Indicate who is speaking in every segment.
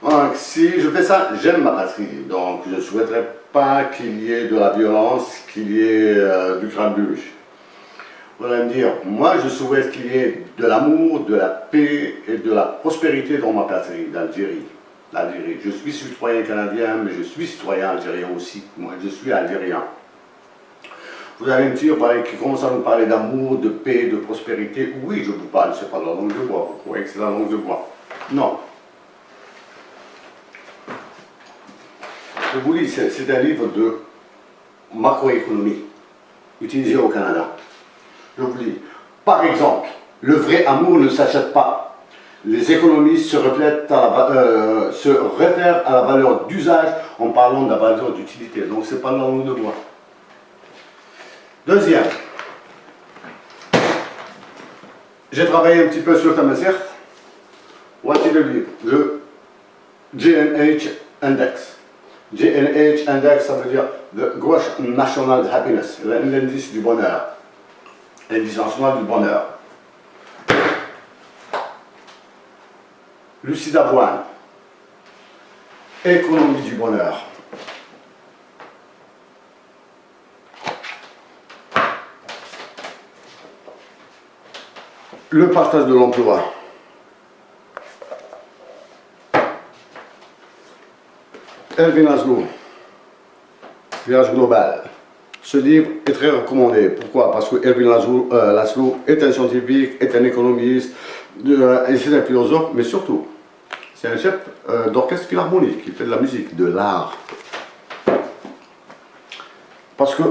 Speaker 1: Donc, si je fais ça, j'aime ma patrie. Donc, je ne souhaiterais pas qu'il y ait de la violence, qu'il y ait du grabuge. Vous allez me dire, moi, je souhaite qu'il y ait de l'amour, de la paix et de la prospérité dans ma patrie, d'Algérie. L'Algérie. Je suis citoyen canadien, mais je suis citoyen algérien aussi. Moi, je suis algérien. Vous allez me dire, bah, qui commence à nous parler d'amour, de paix, de prospérité. Oui, je vous parle, c'est pas la langue de bois. Vous croyez que c'est la langue de bois? Non. Je vous lis, c'est un livre de macroéconomie, utilisé au Canada. Je vous lis. Par exemple, le vrai amour ne s'achète pas. Les économistes se réfèrent à la valeur d'usage en parlant de la valeur d'utilité. Donc, c'est pas la langue de bois. Deuxième, j'ai travaillé un petit peu sur Tamasir. Voici le livre, le GNH Index. GNH Index, ça veut dire the Gross National Happiness, l'indice du bonheur. L'indice national du bonheur. Lucide Avoine, économie du bonheur. Le partage de l'emploi. Erwin Laszlo, Village global. Ce livre est très recommandé. Pourquoi? Parce que Erwin Laszlo est un scientifique, est un économiste, et c'est un philosophe, mais surtout, c'est un chef d'orchestre philharmonique qui fait de la musique, de l'art. Parce que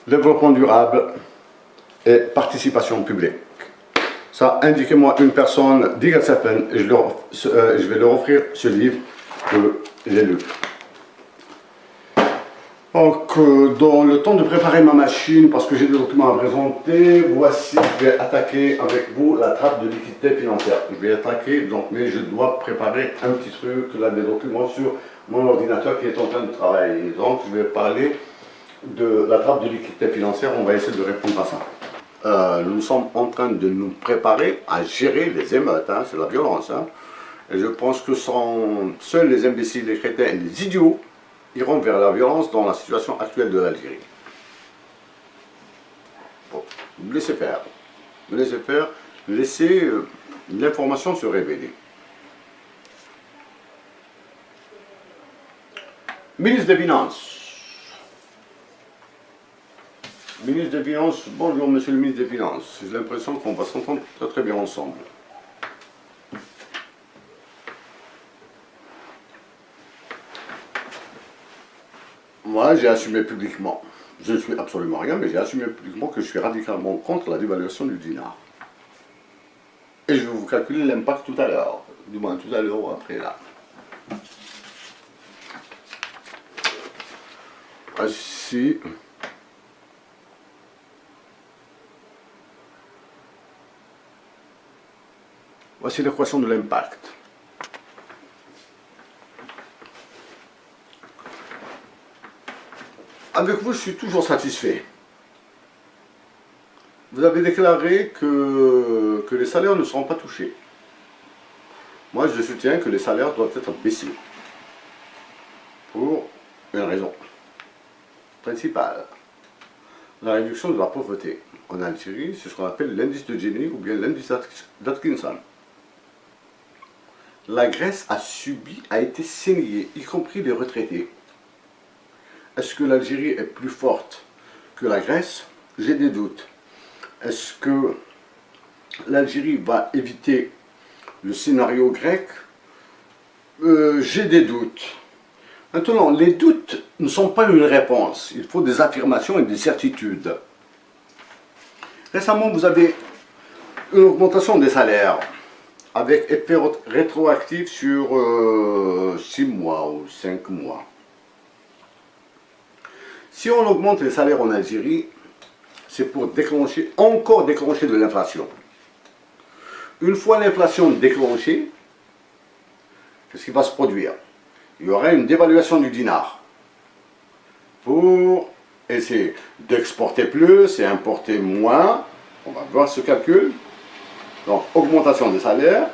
Speaker 1: développement durable et participation publique. Ça, indiquez-moi une personne, diga certaine, et je vais leur offrir ce livre que j'ai lu. Donc, dans le temps de préparer ma machine, parce que j'ai des documents à présenter, voici, je vais attaquer avec vous la trappe de liquidité financière. Je vais attaquer, donc, mais je dois préparer un petit truc, là, des documents sur mon ordinateur qui est en train de travailler. Donc, je vais parler de la trappe de liquidité financière, on va essayer de répondre à ça. Nous sommes en train de nous préparer à gérer les émeutes, hein, c'est la violence. Hein. Et je pense que seuls les imbéciles, les crétins et les idiots iront vers la violence dans la situation actuelle de l'Algérie. Bon, laissez faire. Laissez faire, laissez l'information se révéler. Ministre des Finances. Ministre des Finances, bonjour Monsieur le Ministre des Finances. J'ai l'impression qu'on va s'entendre très très bien ensemble. Moi, j'ai assumé publiquement, je ne suis absolument rien, mais j'ai assumé publiquement que je suis radicalement contre la dévaluation du dinar. Et je vais vous calculer l'impact tout à l'heure, du moins tout à l'heure ou après là. Voici. Voici l'équation de l'impact. Avec vous, je suis toujours satisfait. Vous avez déclaré que les salaires ne seront pas touchés. Moi, je soutiens que les salaires doivent être baissés. Pour une raison principale. La réduction de la pauvreté. En Algérie, c'est ce qu'on appelle l'indice de Gini ou bien l'indice d'Atkinson. La Grèce a été saignée, y compris les retraités. Est-ce que l'Algérie est plus forte que la Grèce? J'ai des doutes. Est-ce que l'Algérie va éviter le scénario grec? J'ai des doutes. Maintenant, les doutes ne sont pas une réponse. Il faut des affirmations et des certitudes. Récemment, vous avez une augmentation des salaires avec effet rétroactif sur 6 mois ou 5 mois. Si on augmente les salaires en Algérie, c'est pour encore déclencher de l'inflation. Une fois l'inflation déclenchée, qu'est-ce qui va se produire? Il y aura une dévaluation du dinar pour essayer d'exporter plus et importer moins. On va voir ce calcul. Donc, augmentation des salaires,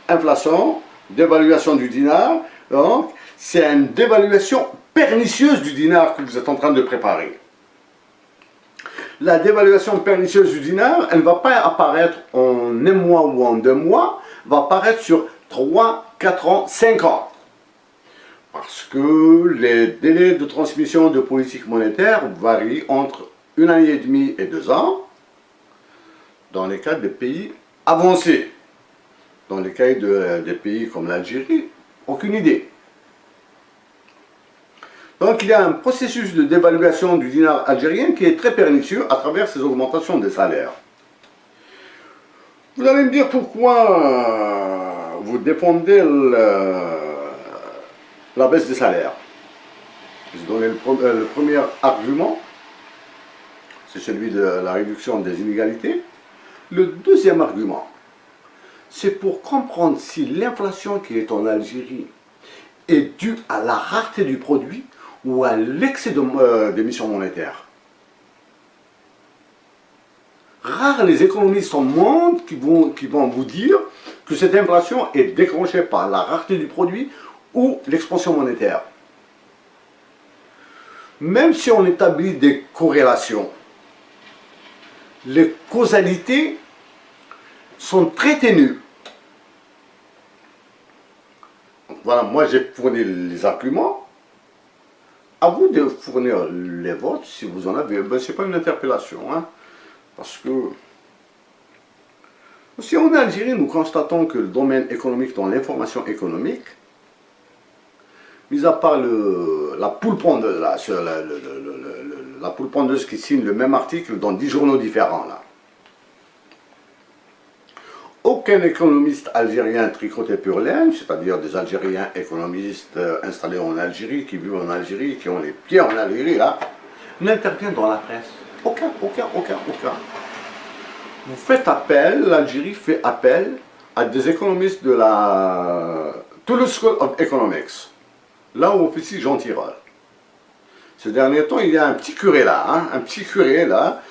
Speaker 1: inflation, dévaluation du dinar, donc c'est une dévaluation pernicieuse du dinar que vous êtes en train de préparer. La dévaluation pernicieuse du dinar, elle ne va pas apparaître en un mois ou en 2 mois, elle va apparaître sur 3, 4 ans, 5 ans. Parce que les délais de transmission de politique monétaire varient entre 1 année et demie et 2 ans, dans les cas des pays avancés. Dans les cas des pays comme l'Algérie, aucune idée. Donc il y a un processus de dévaluation du dinar algérien qui est très pernicieux à travers ces augmentations des salaires. Vous allez me dire pourquoi vous défendez la baisse des salaires. Je vais donner le premier argument, c'est celui de la réduction des inégalités. Le deuxième argument, c'est pour comprendre si l'inflation qui est en Algérie est due à la rareté du produit ou à l'excès d'émissions monétaires. Rares les économistes au monde qui vont vous dire que cette inflation est déclenchée par la rareté du produit ou l'expansion monétaire. Même si on établit des corrélations, les causalités sont très ténues. Donc voilà, moi j'ai fourni les arguments. À vous de fournir les votes si vous en avez. Ben, ce n'est pas une interpellation, hein, parce que si on est en Algérie, nous constatons que le domaine économique dans l'information économique, mis à part la poule pondeuse, la poule pondeuse qui signe le même article dans 10 journaux différents, là. Aucun économiste algérien tricoté pur laine, c'est-à-dire des Algériens économistes installés en Algérie, qui vivent en Algérie, qui ont les pieds en Algérie, là, n'intervient dans la presse. Aucun. Vous faites appel, l'Algérie fait appel à des économistes de la Toulouse School of Economics, là où officie Jean Tirole. Ces derniers temps, il y a un petit curé là,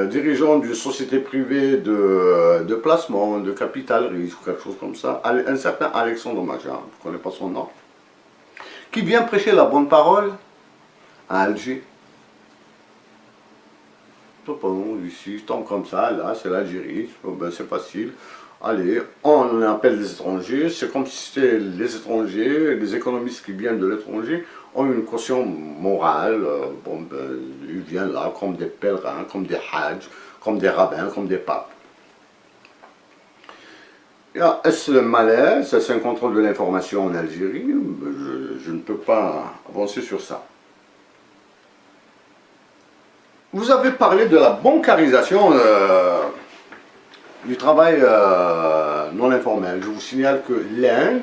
Speaker 1: dirigeant d'une société privée de placement, de capital risque, quelque chose comme ça, un certain Alexandre Maja, je ne connais pas son nom, qui vient prêcher la bonne parole à Alger. Ici, tant comme ça, là, c'est l'Algérie, ben, c'est facile. Allez, on appelle les étrangers, c'est comme si c'était les étrangers, les économistes qui viennent de l'étranger ont une caution morale, bon, ben, ils viennent là comme des pèlerins, comme des hajj, comme des rabbins, comme des papes. Est-ce le malaise, est-ce un contrôle de l'information en Algérie? Je ne peux pas avancer sur ça. Vous avez parlé de la bancarisation du travail non informel. Je vous signale que l'Inde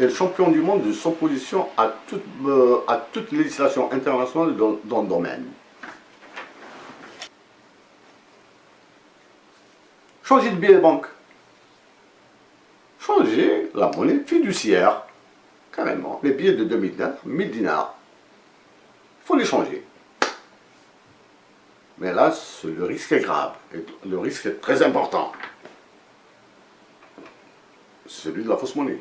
Speaker 1: est le champion du monde de s'opposition à toute législation internationale dans le domaine. Changer de billet de banque. Changer la monnaie fiduciaire. Carrément. Les billets de 2000 dinars, 1000 dinars. Il faut les changer. Mais là, le risque est grave. Et le risque est très important. Celui de la fausse monnaie.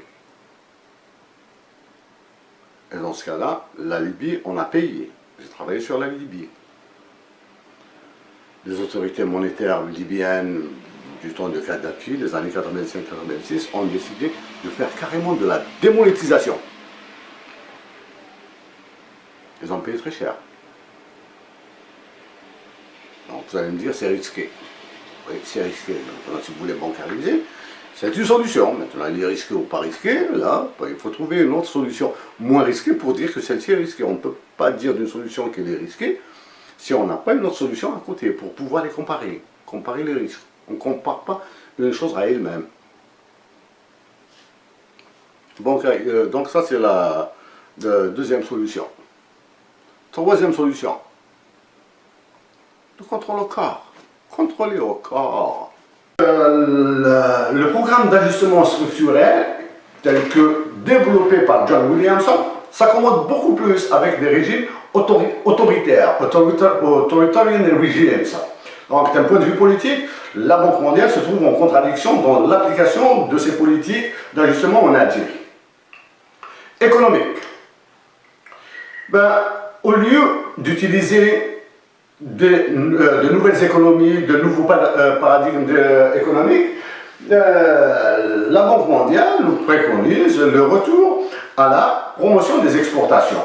Speaker 1: Et dans ce cas-là, la Libye, on a payé. J'ai travaillé sur la Libye. Les autorités monétaires libyennes du temps de Kadhafi, les années 85-86, ont décidé de faire carrément de la démonétisation. Ils ont payé très cher. Donc vous allez me dire, c'est risqué. Oui, c'est risqué. Maintenant, si vous voulez bancariser, c'est une solution. Maintenant, il est risqué ou pas risqué, là, il faut trouver une autre solution moins risquée pour dire que celle-ci est risquée. On ne peut pas dire d'une solution qu'elle est risquée si on n'a pas une autre solution à côté pour pouvoir les comparer. Comparer les risques. On ne compare pas une chose à elle-même. Donc ça, c'est la deuxième solution. Troisième solution. Le contrôle au corps. Contrôler au corps. Le programme d'ajustement structurel, tel que développé par John Williamson, s'accommode beaucoup plus avec des régimes autoritaires, authoritarian regimes, Donc, d'un point de vue politique, la Banque mondiale se trouve en contradiction dans l'application de ses politiques d'ajustement en Algérie. Économique. Ben, au lieu d'utiliser de nouvelles économies, de nouveaux paradigmes économiques, la Banque mondiale nous préconise le retour à la promotion des exportations.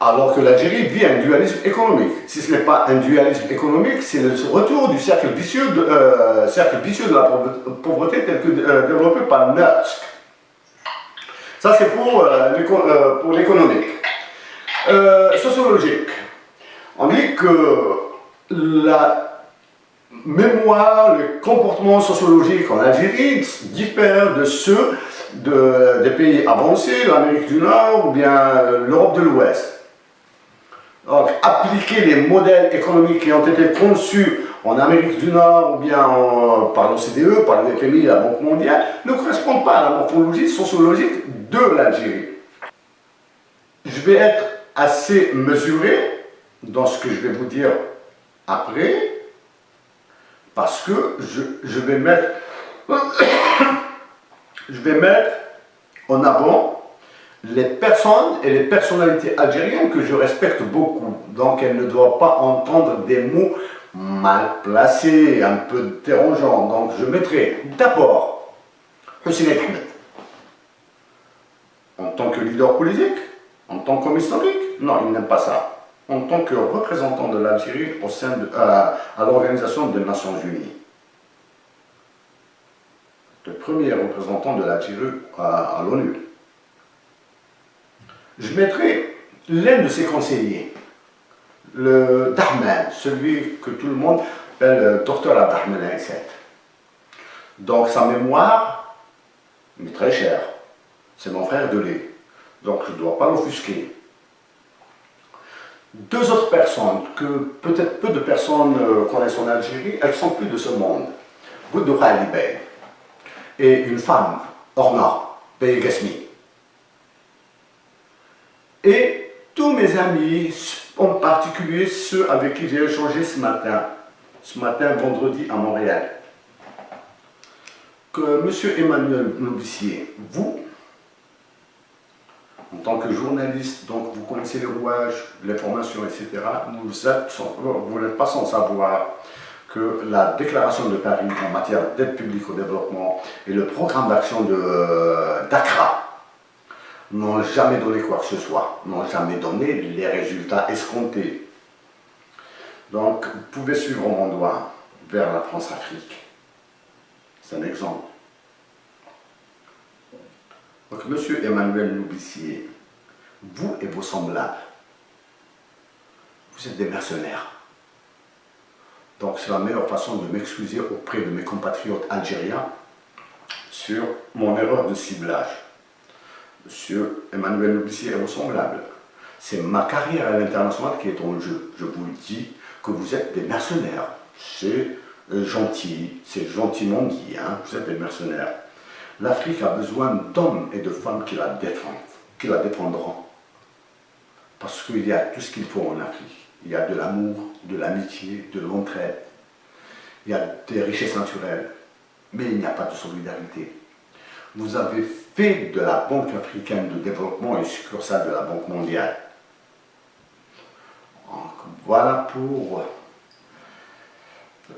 Speaker 1: Alors que l'Algérie vit un dualisme économique. Si ce n'est pas un dualisme économique, c'est le retour du cercle vicieux de la pauvreté tel que développé par Maersk. Ça, c'est pour l'économique. Sociologique. On dit que la mémoire, le comportement sociologique en Algérie diffère de ceux des pays avancés, l'Amérique du Nord ou bien l'Europe de l'Ouest. Donc, appliquer les modèles économiques qui ont été conçus en Amérique du Nord ou bien par l'OCDE, par le FMI et la Banque mondiale, ne correspondent pas à la morphologie sociologique de l'Algérie. Je vais être assez mesuré dans ce que je vais vous dire après, parce que je vais mettre en avant les personnes et les personnalités algériennes que je respecte beaucoup. Donc elles ne doivent pas entendre des mots mal placés, un peu dérangeants. Donc je mettrai d'abord Hussein Ahmed en tant que leader politique, en tant qu'homme historique. Non, il n'aime pas ça. En tant que représentant de l'Algérie au sein à l'Organisation des Nations Unies. Le premier représentant de l'Algérie à l'ONU. Je mettrai l'un de ses conseillers, le Dahman, celui que tout le monde appelle Dr Abdahman Aïsset. Donc sa mémoire m'est très chère. C'est mon frère de lait. Donc je ne dois pas l'offusquer. Deux autres personnes que peut-être peu de personnes connaissent en Algérie, elles sont plus de ce monde. Boudoura Ali Bey et une femme, Orna Beygasmi. Et tous mes amis, en particulier ceux avec qui j'ai échangé ce matin vendredi à Montréal, que M. Emmanuel Nobissier, vous, en tant que journaliste, donc vous connaissez les rouages, l'information, etc., vous n'êtes pas sans savoir que la déclaration de Paris en matière d'aide publique au développement et le programme d'action d'Accra n'ont jamais donné quoi que ce soit, n'ont jamais donné les résultats escomptés. Donc, vous pouvez suivre mon doigt vers la France-Afrique. C'est un exemple. Donc, Monsieur Emmanuel Nobissier, vous et vos semblables, vous êtes des mercenaires. Donc, c'est la meilleure façon de m'excuser auprès de mes compatriotes algériens sur mon erreur de ciblage. Monsieur Emmanuel Nobissier et vos semblables, c'est ma carrière à l'international qui est en jeu. Je vous le dis que vous êtes des mercenaires. C'est gentil, c'est gentiment dit, hein, vous êtes des mercenaires. L'Afrique a besoin d'hommes et de femmes qui la défendent, qui la défendront. Parce qu'il y a tout ce qu'il faut en Afrique. Il y a de l'amour, de l'amitié, de l'entraide. Il y a des richesses naturelles, mais il n'y a pas de solidarité. Vous avez fait de la Banque africaine de développement une succursale de la Banque mondiale. Donc, voilà pour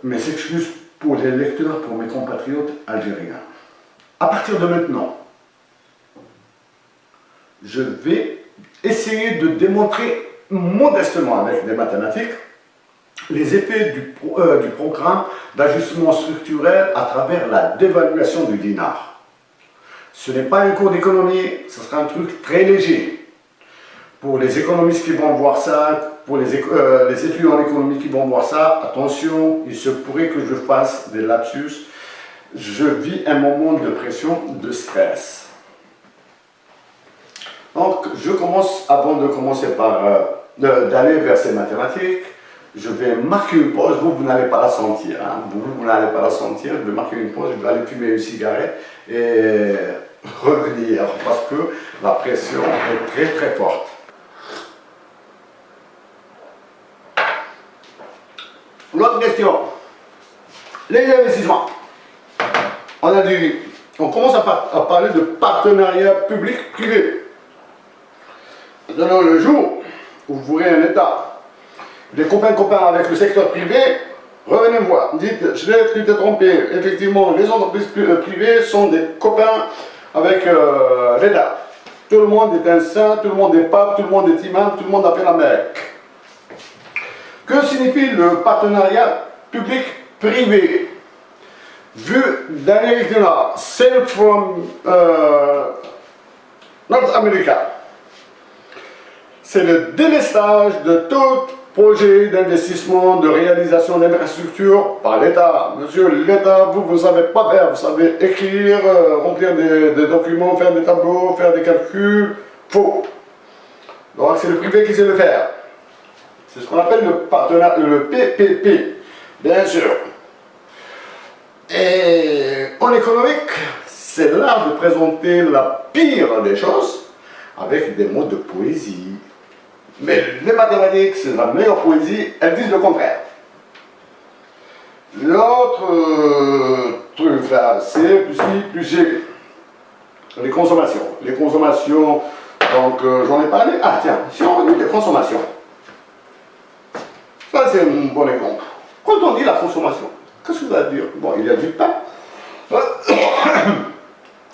Speaker 1: mes excuses pour les lecteurs, pour mes compatriotes algériens. À partir de maintenant, je vais essayer de démontrer modestement avec des mathématiques les effets du programme d'ajustement structurel à travers la dévaluation du dinar. Ce n'est pas un cours d'économie, ce sera un truc très léger. Pour les économistes qui vont voir ça, pour les étudiants en économie qui vont voir ça, attention, il se pourrait que je fasse des lapsus. Je vis un moment de pression, de stress. Donc, je commence, avant de commencer par d'aller vers ces mathématiques, je vais marquer une pause. Vous n'allez pas la sentir. Hein. Vous n'allez pas la sentir. Je vais marquer une pause, je vais aller fumer une cigarette et revenir parce que la pression est très très forte. L'autre question, les investissements. On commence à parler de partenariat public-privé. Maintenant, le jour où vous verrez un État, des copains avec le secteur privé, revenez me voir, dites, je l'ai peut-être trompé, effectivement, les entreprises privées sont des copains avec l'État. Tout le monde est un saint, tout le monde est pape, tout le monde est imam, tout le monde a fait la Mecque. Que signifie le partenariat public-privé? Vu d'Amérique du Nord, sail from North America. C'est le délestage de tout projet d'investissement, de réalisation d'infrastructures par l'État. Monsieur l'État, vous ne savez pas faire, vous savez écrire, remplir des documents, faire des tableaux, faire des calculs. Faux. Donc c'est le privé qui sait le faire. C'est ce qu'on appelle le partenariat, le PPP, bien sûr. Et en économique, c'est l'art de présenter la pire des choses avec des mots de poésie. Mais les mathématiques, c'est la meilleure poésie, elles disent le contraire. L'autre truc là, c'est plus G. Les consommations. Les consommations, donc j'en ai parlé. Ah tiens, si on dit les consommations. Ça c'est un bon exemple. Quand on dit la consommation, qu'est-ce que ça veut dire? Bon, il y a du pain.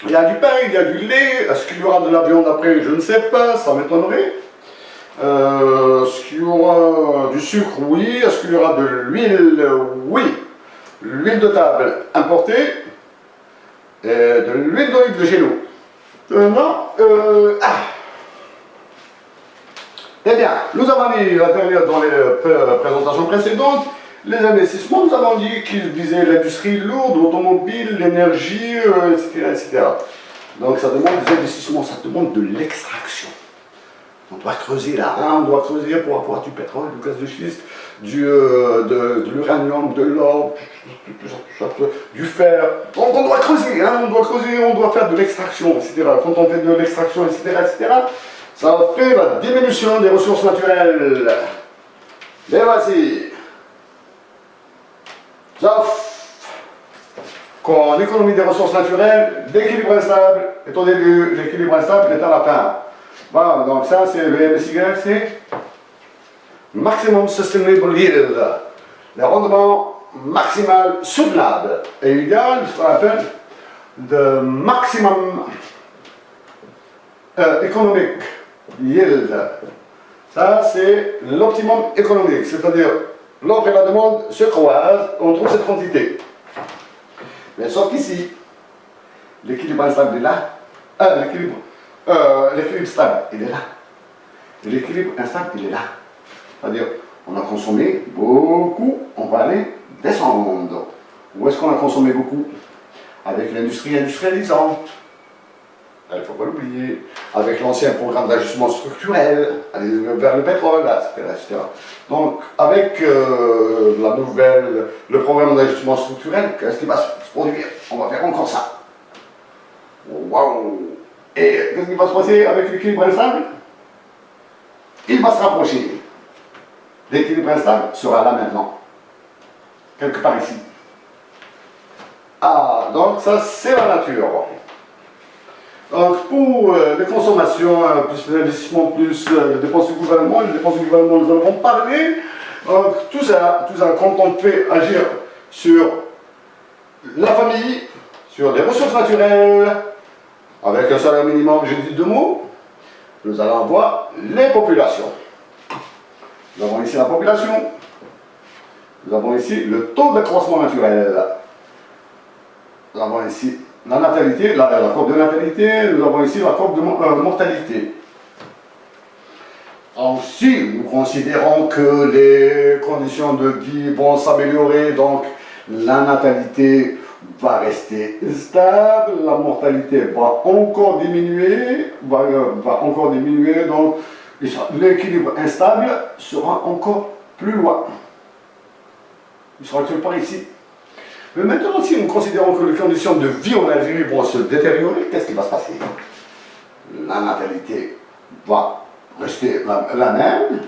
Speaker 1: Il y a du pain, il y a du lait. Est-ce qu'il y aura de la viande après? Je ne sais pas, ça m'étonnerait. Est-ce qu'il y aura du sucre? Oui. Est-ce qu'il y aura de l'huile? Oui. L'huile de table importée. Et de l'huile d'olive de chez nous. Non. Eh bien, nous avons dit la dernière dans les présentations précédentes, les investissements, nous avons dit qu'ils visaient l'industrie lourde, l'automobile, l'énergie, etc., etc. Donc ça demande des investissements, ça demande de l'extraction. On doit creuser là, hein, on doit creuser pour avoir du pétrole, du gaz de schiste, de l'uranium, de l'or, du fer. Donc on doit creuser, hein, on doit faire de l'extraction, etc. Quand on fait de l'extraction, etc., ça fait la diminution des ressources naturelles. Et voici. Sauf qu'en économie des ressources naturelles, l'équilibre instable est au début, l'équilibre instable est à la fin. Voilà, donc ça c'est le MSY, c'est Maximum Sustainable Yield, le rendement maximal soutenable, et égal ce qu'on appelle le Maximum Economic Yield. Ça c'est l'optimum économique, c'est-à-dire l'offre et la demande se croisent, on trouve cette quantité. Mais sauf qu'ici, l'équilibre instable est là, l'équilibre stable, il est là. L'équilibre instable, il est là. C'est-à-dire, on a consommé beaucoup, on va aller descendre. Où est-ce qu'on a consommé beaucoup? Avec l'industrie industrialisante. Il ne faut pas l'oublier. Avec l'ancien programme d'ajustement structurel, aller vers le pétrole, etc. Donc, avec le programme d'ajustement structurel, qu'est-ce qui va se produire? On va faire encore ça. Waouh! Et qu'est-ce qui va se passer avec l'équilibre instable? Il va se rapprocher. L'équilibre instable sera là maintenant. Quelque part ici. Ah, donc ça c'est la nature. Donc pour les consommations, plus l'investissement, plus les dépenses du gouvernement, nous en avons parlé. Donc tout ça, quand on fait agir sur la famille, sur les ressources naturelles, avec un salaire minimum, j'ai dit 2 mots, nous allons voir les populations. Nous avons ici la population, nous avons ici le taux d'accroissement naturel, nous avons ici la natalité, la courbe de natalité, nous avons ici la courbe de mortalité. Donc si nous considérons que les conditions de vie vont s'améliorer, donc la natalité va rester stable, la mortalité va encore diminuer, donc l'équilibre instable sera encore plus loin. Il sera quelque part ici. Mais maintenant, si nous considérons que les conditions de vie en Algérie vont se détériorer, qu'est-ce qui va se passer? La natalité va rester la même,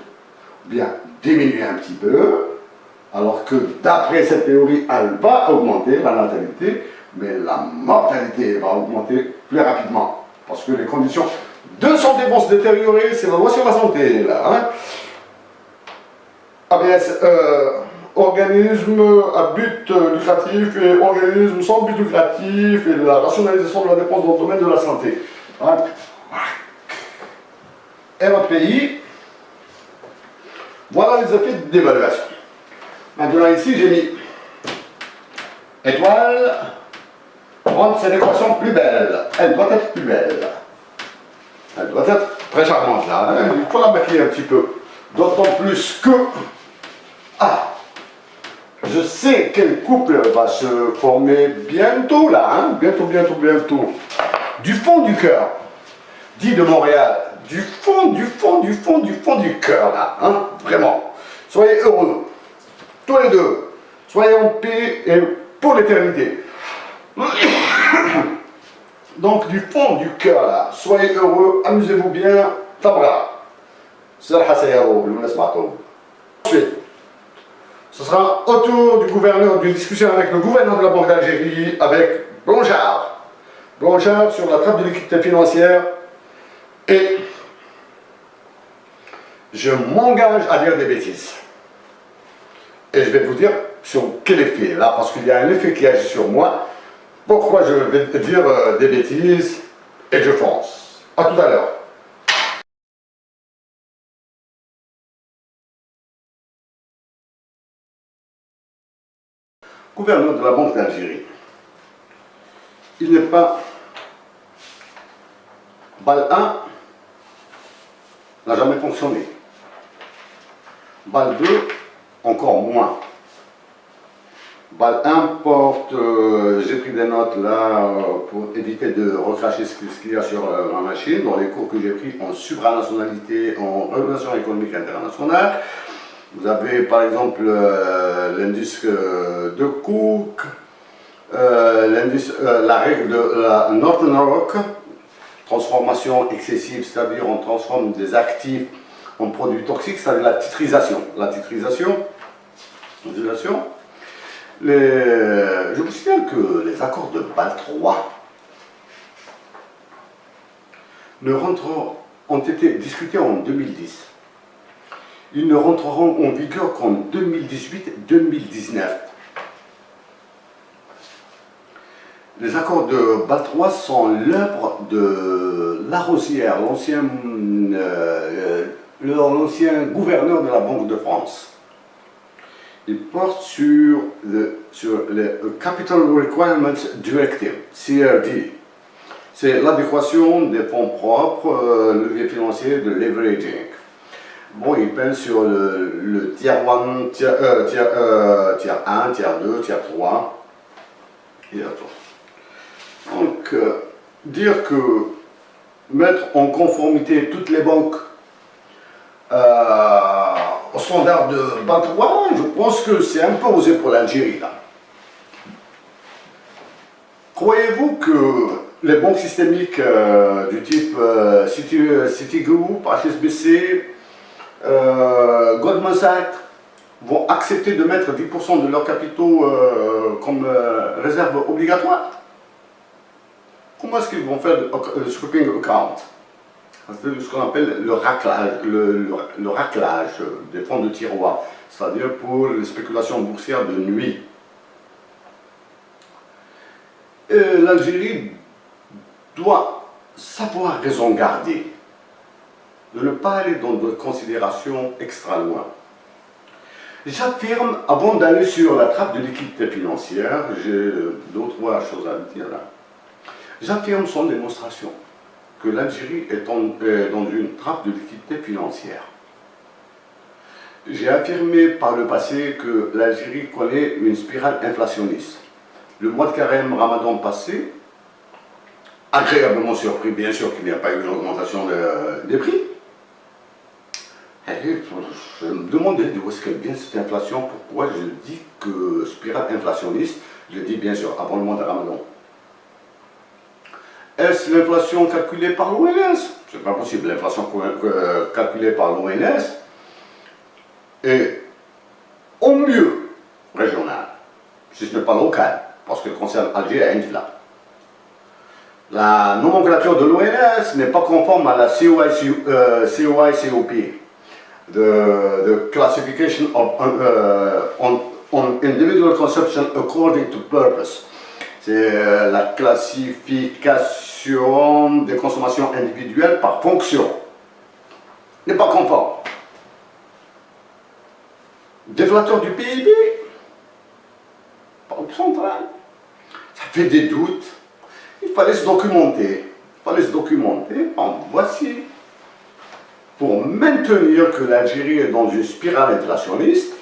Speaker 1: bien diminuer un petit peu, Alors que d'après cette théorie, elle va augmenter la natalité, mais la mortalité va augmenter plus rapidement. Parce que les conditions de santé vont se détériorer, c'est la loi sur la santé, là. Hein. ABS, organisme à but lucratif et organisme sans but lucratif et la rationalisation de la dépense dans le domaine de la santé. Hein. Et notre pays, voilà les effets d'évaluation. Maintenant ici j'ai mis étoile, rendre cette équation plus belle. Elle doit être plus belle. Elle doit être très charmante là. Hein. Il faut la maquiller un petit peu. D'autant plus que je sais quel couple va se former bientôt là, hein. Bientôt. Du fond du cœur, dit de Montréal, du fond du cœur là, hein. Vraiment. Soyez heureux, tous les deux. Soyez en paix et pour l'éternité. Donc du fond du cœur là, soyez heureux, amusez-vous bien, tabra. Ensuite, ce sera autour du gouverneur, d'une discussion avec le gouverneur de la Banque d'Algérie, avec Blanchard. Blanchard sur la trappe de l'équité financière. Et je m'engage à dire des bêtises. Et je vais vous dire sur quel effet, là, parce qu'il y a un effet qui agit sur moi. Pourquoi je vais dire des bêtises et je fonce. A tout à l'heure. Gouverneur de la Banque d'Algérie. Il n'est pas... Balle 1 n'a jamais fonctionné. Balle 2, encore moins. Balle 1 porte, j'ai pris des notes là pour éviter de recracher ce qu'il y a sur ma machine, dans les cours que j'ai pris en supranationalité, en relations économiques internationales. Vous avez par exemple l'indice de Cook, la règle de la Northern Rock, transformation excessive, c'est-à-dire on transforme des actifs en produits toxiques, c'est-à-dire la titrisation. Je vous signale que les accords de Bâle 3 ont été discutés en 2010. Ils ne rentreront en vigueur qu'en 2018-2019. Les accords de Bâle 3 sont l'œuvre de Larosière, l'ancien gouverneur de la Banque de France. Il porte sur le Capital Requirements Directive, CRD. C'est l'adéquation des fonds propres, levier financier de leveraging. Bon, il peine sur le tier 1, tier 1, tier 2, tier 3. Donc, dire que mettre en conformité toutes les banques au standard de Bâle 3, je pense que c'est un peu osé pour l'Algérie là. Croyez-vous que les banques systémiques du type Citigroup, HSBC, Goldman Sachs vont accepter de mettre 10% de leurs capitaux comme réserve obligatoire? Comment est-ce qu'ils vont faire le sweeping account? C'est ce qu'on appelle le raclage des fonds de tiroir, c'est-à-dire pour les spéculations boursières de nuit. L'Algérie doit savoir raison garder, de ne pas aller dans des considérations extra loin. J'affirme, avant d'aller sur la trappe de l'équité financière, j'ai deux ou trois choses à dire là. J'affirme sans démonstration que l'Algérie est dans une trappe de liquidité financière. J'ai affirmé par le passé que l'Algérie connaît une spirale inflationniste. Le mois de carême Ramadan passé, agréablement surpris, bien sûr qu'il n'y a pas eu une augmentation des prix. Je me demandais d'où est-ce qu'elle vient cette inflation, pourquoi je dis que spirale inflationniste, je le dis bien sûr avant le mois de Ramadan. Est-ce l'inflation calculée par l'ONS? C'est pas possible, l'inflation calculée par l'ONS est au mieux régional, si ce n'est pas local, parce que concerne Alger et Indila. La nomenclature de l'ONS n'est pas conforme à la COI-COP, the Classification of on Individual Consumption According to Purpose. C'est la classification des consommations individuelles par fonction. N'est pas conforme. Déflateur du PIB, Banque centrale, ça fait des doutes. Il fallait se documenter. Bon, voici, pour maintenir que l'Algérie est dans une spirale inflationniste,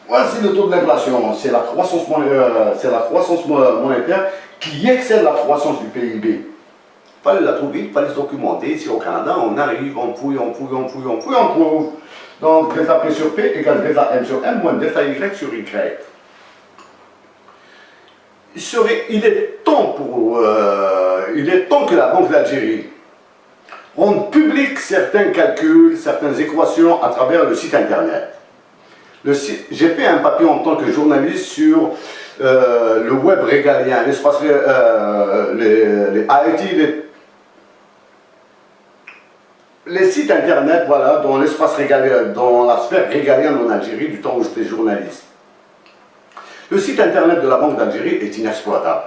Speaker 1: voici le taux de l'inflation. C'est la croissance monétaire qui excède la croissance du PIB. Il fallait la trouver, il fallait se documenter. Ici au Canada, on arrive, on fouille, on trouve. Donc, delta P sur P égale delta M sur M moins delta Y sur Y. Il est temps que la Banque d'Algérie rende public certains calculs, certaines équations à travers le site internet. J'ai fait un papier en tant que journaliste sur le web régalien, l'espace, les IT, les sites internet, voilà, dans l'espace régalien, dans la sphère régalienne en Algérie, du temps où j'étais journaliste. Le site internet de la Banque d'Algérie est inexploitable.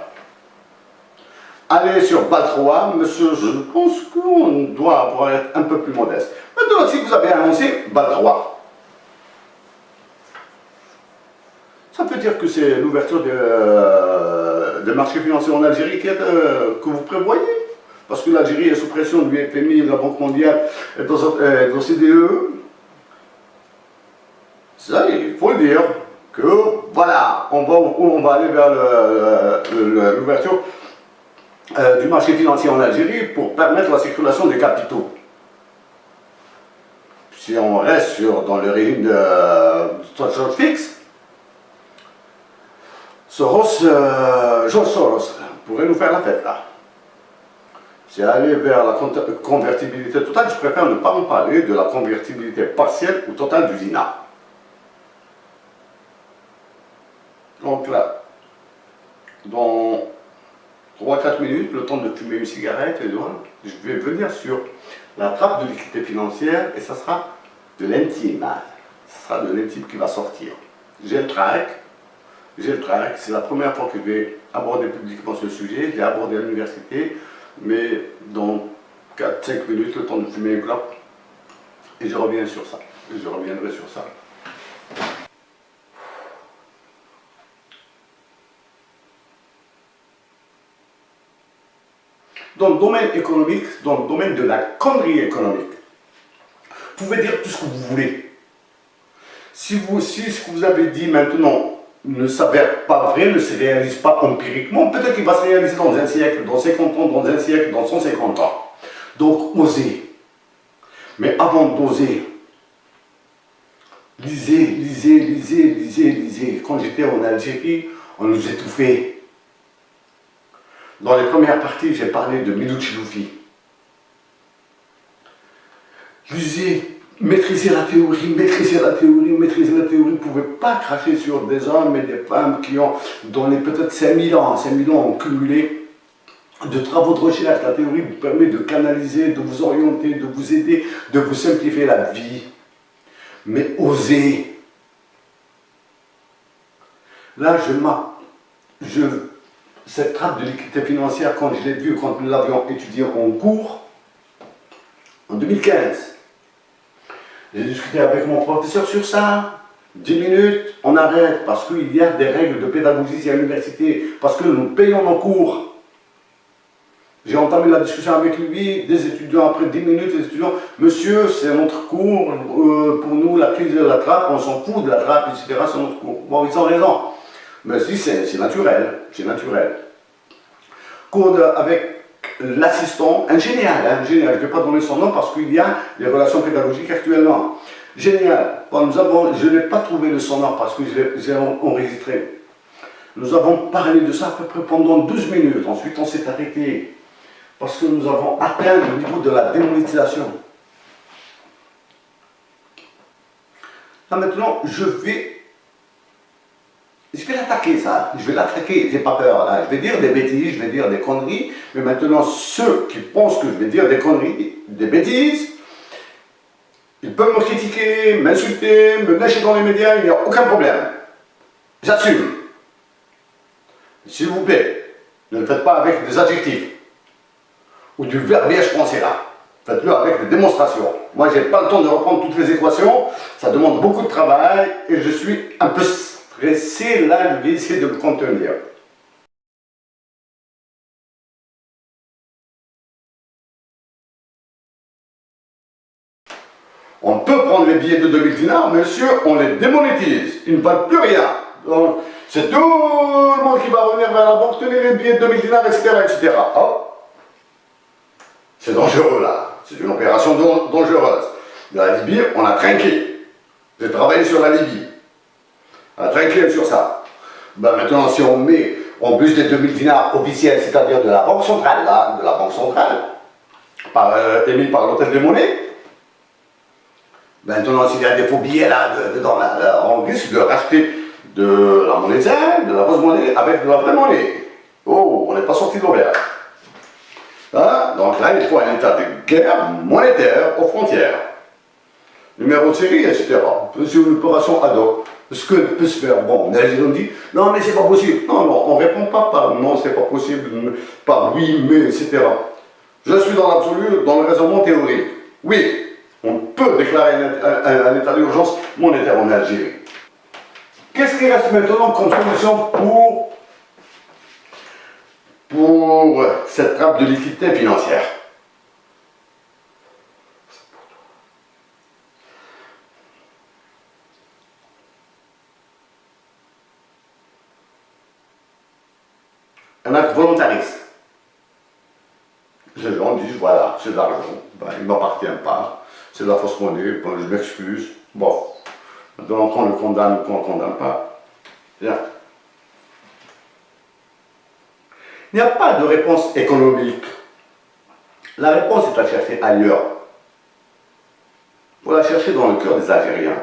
Speaker 1: Allez sur BAL3, monsieur, je pense qu'on doit avoir être un peu plus modeste. Maintenant, si vous avez annoncé BAL3, ça veut dire que c'est l'ouverture des marchés financiers en Algérie que vous prévoyez. Parce que l'Algérie est sous pression du FMI, de la Banque mondiale et de l'OCDE. Ça, il faut le dire. Que voilà, on va aller vers l'ouverture du marché financier en Algérie pour permettre la circulation des capitaux. Si on reste dans le régime de taux fixe, George Soros pourrait nous faire la fête là. C'est aller vers la convertibilité totale. Je préfère ne pas en parler de la convertibilité partielle ou totale du ZINA. Donc là, dans 3-4 minutes, le temps de fumer une cigarette, je vais venir sur la trappe de liquidité financière et ça sera de l'intime. Ce sera de l'intime qui va sortir. J'ai le track, c'est la première fois que je vais aborder publiquement ce sujet. Je l'ai abordé à l'université, mais dans 4-5 minutes, le temps de fumer une clope, et je reviens sur ça. Je reviendrai sur ça. Dans le domaine économique, dans le domaine de la connerie économique, vous pouvez dire tout ce que vous voulez. Si ce que vous avez dit maintenant ne s'avère pas vrai, ne se réalise pas empiriquement, peut-être qu'il va se réaliser dans un siècle, dans 50 ans, dans un siècle, dans 150 ans. Donc, osez. Mais avant d'oser, lisez. Quand j'étais en Algérie, on nous étouffait. Dans les premières parties, j'ai parlé de Milouchi Loufi. Lisez, maîtrisez la théorie. Vous ne pouvez pas cracher sur des hommes et des femmes qui ont donné peut-être 5000 ans ont cumulé de travaux de recherche. La théorie vous permet de canaliser, de vous orienter, de vous aider, de vous simplifier la vie. Mais osez. Là, cette trappe de liquidité financière, quand je l'ai vue, quand nous l'avions étudiée en cours, en 2015, j'ai discuté avec mon professeur sur ça. 10 minutes, on arrête, parce qu'il y a des règles de pédagogie ici à l'université, parce que nous payons nos cours. J'ai entamé la discussion avec lui, des étudiants, après 10 minutes, les étudiants, monsieur, c'est notre cours, pour nous, la crise de la trappe, on s'en fout de la trappe, etc., c'est notre cours. Bon, ils ont raison. Mais si, c'est naturel, Cours avec l'assistant, un génial, je ne vais pas donner son nom parce qu'il y a des relations pédagogiques actuellement. Génial. Bon, je n'ai pas trouvé le sonore parce que j'ai enregistré. Nous avons parlé de ça à peu près pendant 12 minutes. Ensuite, on s'est arrêté parce que nous avons atteint le niveau de la démonétisation. Là maintenant, je vais Je vais l'attaquer, ça. Je vais l'attaquer. J'ai pas peur. Hein. Je vais dire des bêtises, je vais dire des conneries. Mais maintenant, ceux qui pensent que je vais dire des conneries, des bêtises, ils peuvent me critiquer, m'insulter, me lâcher dans les médias, il n'y a aucun problème. J'assume. S'il vous plaît, ne le faites pas avec des adjectifs ou du verbiage français là. Faites-le avec des démonstrations. Moi, je n'ai pas le temps de reprendre toutes les équations. Ça demande beaucoup de travail et je suis un peu stressé. Là, je vais essayer de me contenir. On peut prendre les billets de 2000 dinars, monsieur, on les démonétise. Ils ne valent plus rien. Donc, c'est tout le monde qui va revenir vers la banque, tenez les billets de 2000 dinars, etc. etc. Oh. C'est dangereux là. C'est une opération dangereuse. De la Libye, on a trinqué. J'ai travaillé sur la Libye. On a trinqué sur ça. Ben maintenant, si on met en plus des 2000 dinars officiels, c'est-à-dire de la banque centrale, là, de la banque centrale, émis par l'hôtel des monnaies, maintenant, s'il y a des faux billets là, dedans, là, on risque de racheter de la monnaie simple, de la fausse monnaie, avec de la vraie monnaie. Oh, on n'est pas sorti de l'auberge. Hein? Donc là, il faut un état de guerre monétaire aux frontières. Numéro de série, etc. C'est une opération ad hoc. Ce que peut se faire. Bon, les gens disent, non mais c'est pas possible. Non, non, on ne répond pas par non, c'est pas possible, par oui, mais, etc. Je suis dans l'absolu, dans le raisonnement théorique. Oui, on peut déclarer un état d'urgence monétaire en Algérie. Qu'est-ce qui reste maintenant comme solution pour cette trappe de liquidité financière? Un acte volontariste. Les gens disent, voilà, c'est de l'argent, ben, il ne m'appartient pas, c'est de la fausse monnaie, ben, je m'excuse. Bon, maintenant qu'on le condamne ou qu'on ne le condamne pas, bien. Il n'y a pas de réponse économique. La réponse est à chercher ailleurs. Il faut la chercher dans le cœur des Algériens.